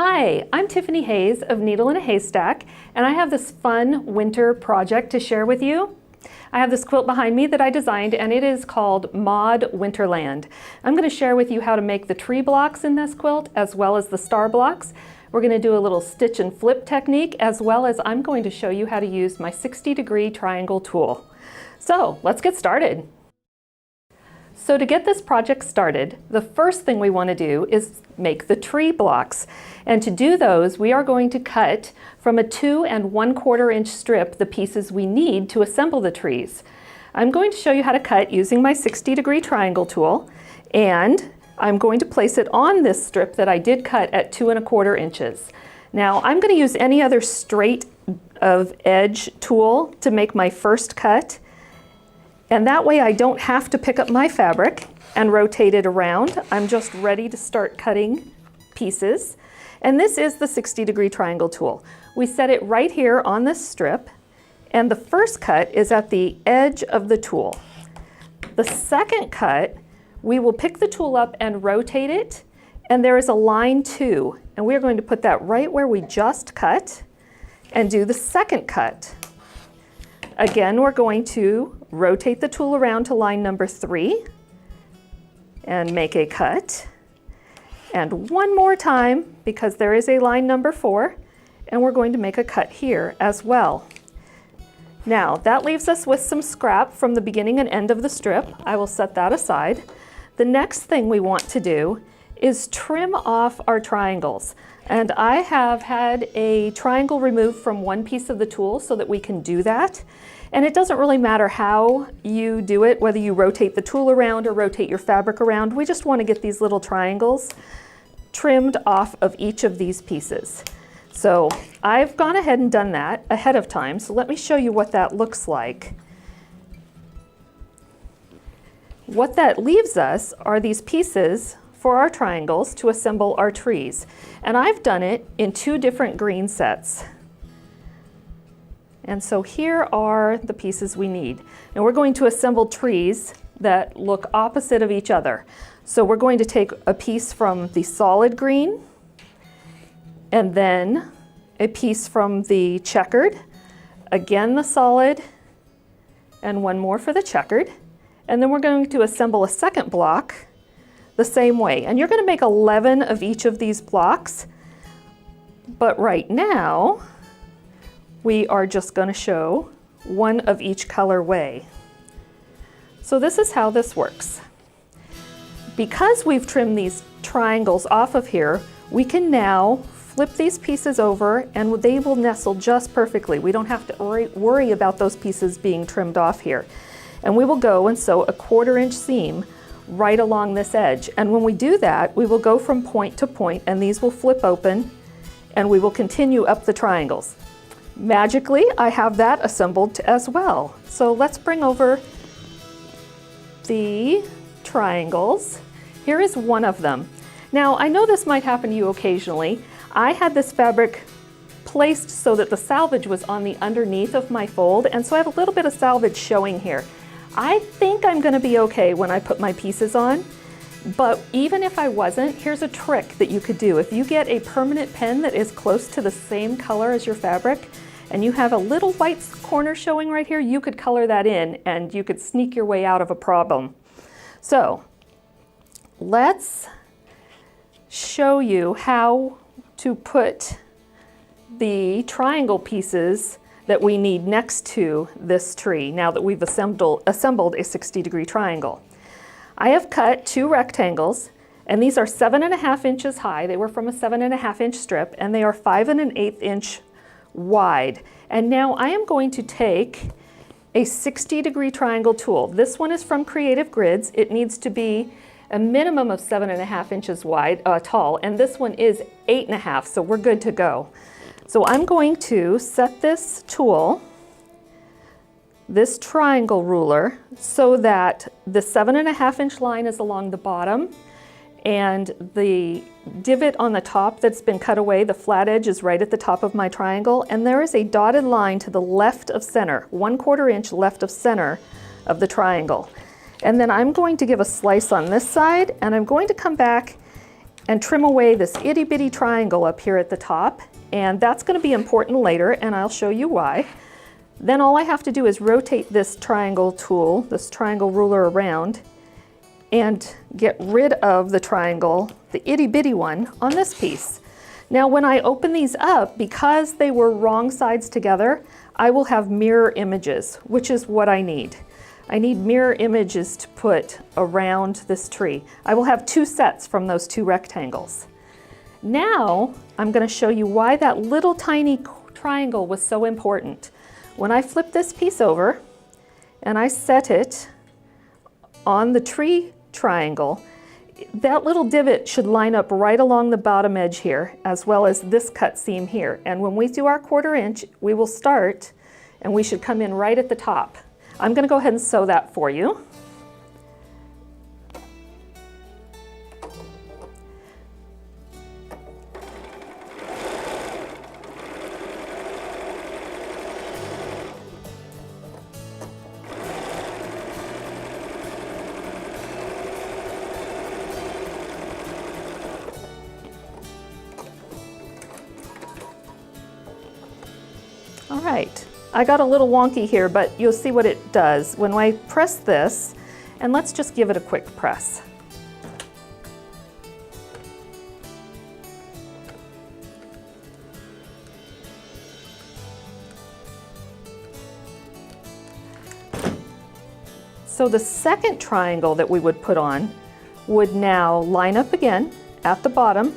Hi, I'm Tiffany Hayes of Needle in a Haystack, and I have this fun winter project to share with you. I have this quilt behind me that I designed, and it is called Mod Winterland. I'm going to share with you how to make the tree blocks in this quilt as well as the star blocks. We're going to do a little stitch and flip technique, as well as I'm going to show you how to use my 60-degree triangle tool. So let's get started. So to get this project started, the first thing we want to do is make the tree blocks. And to do those, we are going to cut from a 2 1/4 inch strip the pieces we need to assemble the trees. I'm going to show you how to cut using my 60-degree triangle tool, and I'm going to place it on this strip that I did cut at 2 1/4 inches. Now I'm going to use any other straight of edge tool to make my first cut. And that way I don't have to pick up my fabric and rotate it around. I'm just ready to start cutting pieces. And this is the 60-degree triangle tool. We set it right here on this strip, and the first cut is at the edge of the tool. The second cut, we will pick the tool up and rotate it, and there is a line 2, and we're going to put that right where we just cut and do the second cut. Again, we're going to rotate the tool around to line number 3 and make a cut. And one more time, because there is a line number 4, and we're going to make a cut here as well. Now, that leaves us with some scrap from the beginning and end of the strip. I will set that aside. The next thing we want to do is trim off our triangles. And I have had a triangle removed from one piece of the tool so that we can do that. And it doesn't really matter how you do it, whether you rotate the tool around or rotate your fabric around. We just want to get these little triangles trimmed off of each of these pieces. So I've gone ahead and done that ahead of time. So let me show you what that looks like. What that leaves us are these pieces for our triangles to assemble our trees. And I've done it in 2 different green sets. And so here are the pieces we need. And we're going to assemble trees that look opposite of each other. So we're going to take a piece from the solid green, and then a piece from the checkered, again the solid, and one more for the checkered. And then we're going to assemble a second block the same way. And you're going to make 11 of each of these blocks. But right now, we are just going to show one of each colorway. So this is how this works. Because we've trimmed these triangles off of here, we can now flip these pieces over and they will nestle just perfectly. We don't have to worry about those pieces being trimmed off here. And we will go and sew a 1/4 inch seam right along this edge. And when we do that, we will go from point to point, and these will flip open, and we will continue up the triangles. Magically, I have that assembled as well. So let's bring over the triangles. Here is one of them. Now, I know this might happen to you occasionally. I had this fabric placed so that the salvage was on the underneath of my fold, and so I have a little bit of salvage showing here. I think I'm going to be okay when I put my pieces on, but even if I wasn't, here's a trick that you could do. If you get a permanent pen that is close to the same color as your fabric, and you have a little white corner showing right here, you could color that in and you could sneak your way out of a problem. So let's show you how to put the triangle pieces that we need next to this tree now that we've assembled a 60-degree triangle. I have cut 2 rectangles, and these are 7 1/2 inches high. They were from a 7 1/2 inch strip, and they are 5 1/8 inch wide. And now I am going to take a 60-degree triangle tool. This one is from Creative Grids. It needs to be a minimum of 7 1/2 inches wide, tall, and this one is 8 1/2, so we're good to go. So I'm going to set this tool, this triangle ruler, so that the 7 1/2 inch line is along the bottom, and the divot on the top that's been cut away, the flat edge, is right at the top of my triangle, and there is a dotted line to the left of center, 1/4 inch left of center of the triangle. And then I'm going to give a slice on this side, and I'm going to come back and trim away this itty bitty triangle up here at the top. And that's going to be important later, and I'll show you why. Then all I have to do is rotate this triangle tool, this triangle ruler around, and get rid of the triangle, the itty bitty one, on this piece. Now when I open these up, because they were wrong sides together, I will have mirror images, which is what I need. I need mirror images to put around this tree. I will have 2 sets from those 2 rectangles. Now I'm going to show you why that little tiny triangle was so important. When I flip this piece over and I set it on the tree triangle, that little divot should line up right along the bottom edge here, as well as this cut seam here. And when we do our 1/4 inch, we will start and we should come in right at the top. I'm going to go ahead and sew that for you. All right, I got a little wonky here, but you'll see what it does. When I press this, and let's just give it a quick press. So the second triangle that we would put on would now line up again at the bottom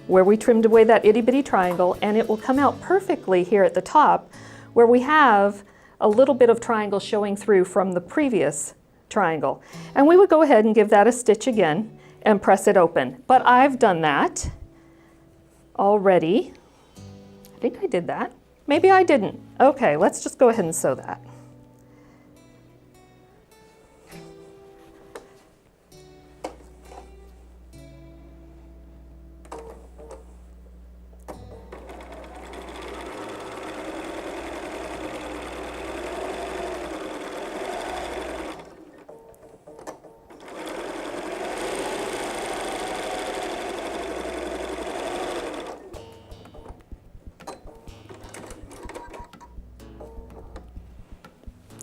where we trimmed away that itty bitty triangle, and it will come out perfectly here at the top where we have a little bit of triangle showing through from the previous triangle. And we would go ahead and give that a stitch again and press it open. But I've done that already. I think I did that. Maybe I didn't. Okay, let's just go ahead and sew that.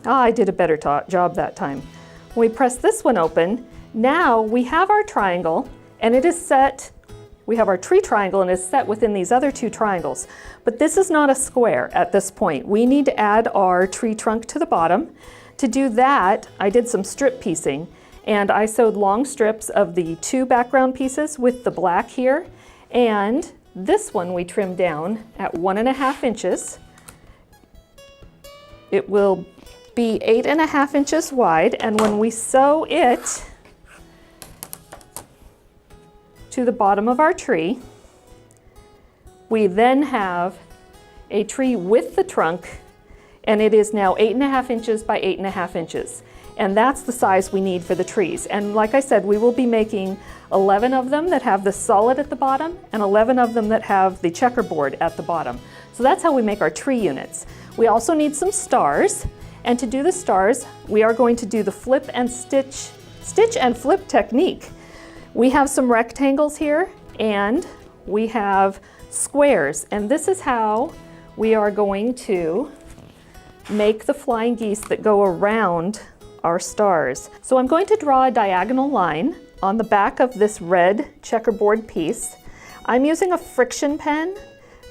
I did a better job that time. When we press this one open, now we have our triangle and it is set, we have our tree triangle and it's set within these other 2 triangles. But this is not a square at this point. We need to add our tree trunk to the bottom. To do that, I did some strip piecing and I sewed long strips of the 2 background pieces with the black here. And this one we trimmed down at 1.5 inches. It will be 8.5 inches wide, and when we sew it to the bottom of our tree, we then have a tree with the trunk, and it is now 8.5 inches by 8.5 inches. And that's the size we need for the trees. And like I said, we will be making 11 of them that have the solid at the bottom and 11 of them that have the checkerboard at the bottom. So that's how we make our tree units. We also need some stars. And to do the stars, we are going to do the flip and stitch and flip technique. We have some rectangles here and we have squares. And this is how we are going to make the flying geese that go around our stars. So I'm going to draw a diagonal line on the back of this red checkerboard piece. I'm using a friction pen.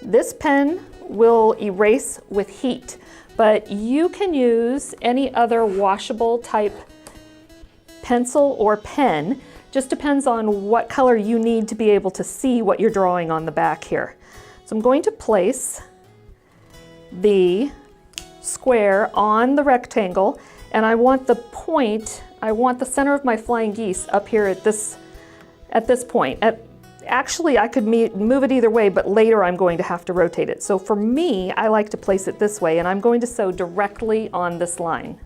This pen will erase with heat, but you can use any other washable type pencil or pen. Just depends on what color you need to be able to see what you're drawing on the back here. So I'm going to place the square on the rectangle, and I want the point, I want the center of my flying geese up here at this point. Actually, I could move it either way, but later I'm going to have to rotate it. So for me, I like to place it this way, and I'm going to sew directly on this line.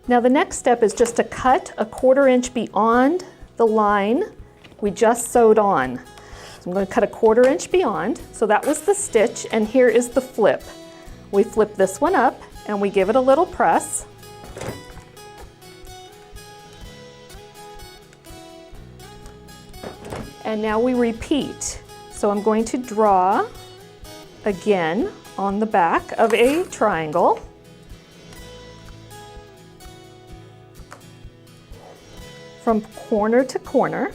Now the next step is just to cut a 1/4 inch beyond the line we just sewed on. So I'm going to cut a 1/4 inch beyond. So that was the stitch, and here is the flip. We flip this one up and we give it a little press. And now we repeat. So I'm going to draw again on the back of a triangle. From corner to corner.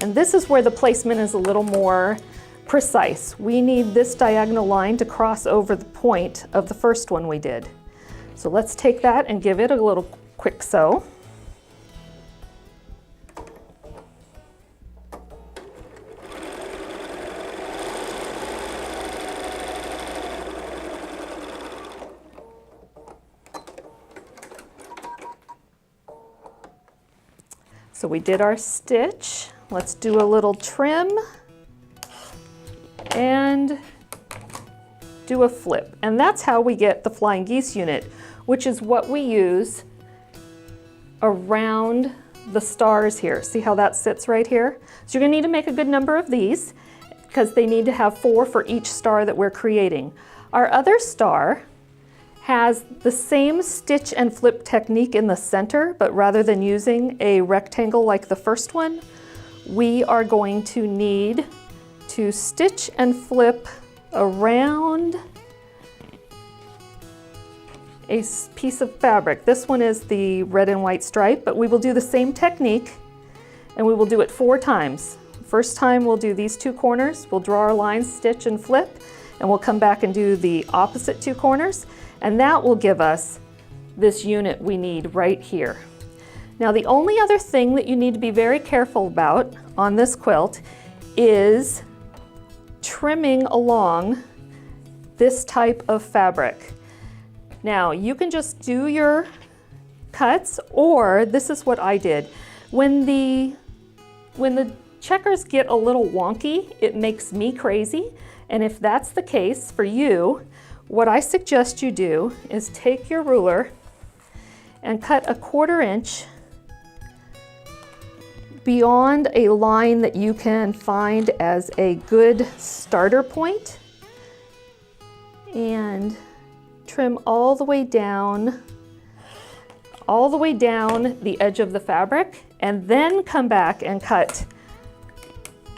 And this is where the placement is a little more precise. We need this diagonal line to cross over the point of the first one we did. So let's take that and give it a little quick sew. So we did our stitch. Let's do a little trim and do a flip. And that's how we get the flying geese unit, which is what we use around the stars here. See how that sits right here? So you're gonna need to make a good number of these because they need to have 4 for each star that we're creating. Our other star has the same stitch and flip technique in the center, but rather than using a rectangle like the first one, we are going to need to stitch and flip around a piece of fabric. This one is the red and white stripe, but we will do the same technique and we will do it 4 times. First time we'll do these 2 corners, we'll draw our lines, stitch and flip, and we'll come back and do the opposite 2 corners. And that will give us this unit we need right here. Now the only other thing that you need to be very careful about on this quilt is trimming along this type of fabric. Now you can just do your cuts, or this is what I did. When the checkers get a little wonky, it makes me crazy. And if that's the case for you, what I suggest you do is take your ruler and cut a 1/4 inch beyond a line that you can find as a good starter point, and trim all the way down the edge of the fabric, and then come back and cut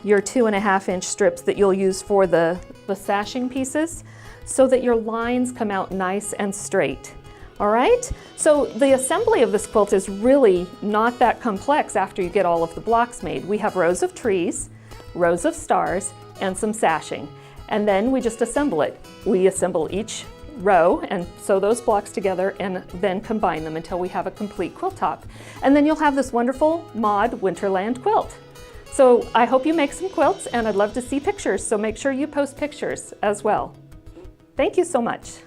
your 2.5 inch strips that you'll use for the sashing pieces, so that your lines come out nice and straight. All right, so the assembly of this quilt is really not that complex after you get all of the blocks made. We have rows of trees, rows of stars, and some sashing. And then we just assemble it. We assemble each row and sew those blocks together and then combine them until we have a complete quilt top. And then you'll have this wonderful Mod Winterland quilt. So I hope you make some quilts, and I'd love to see pictures, so make sure you post pictures as well. Thank you so much.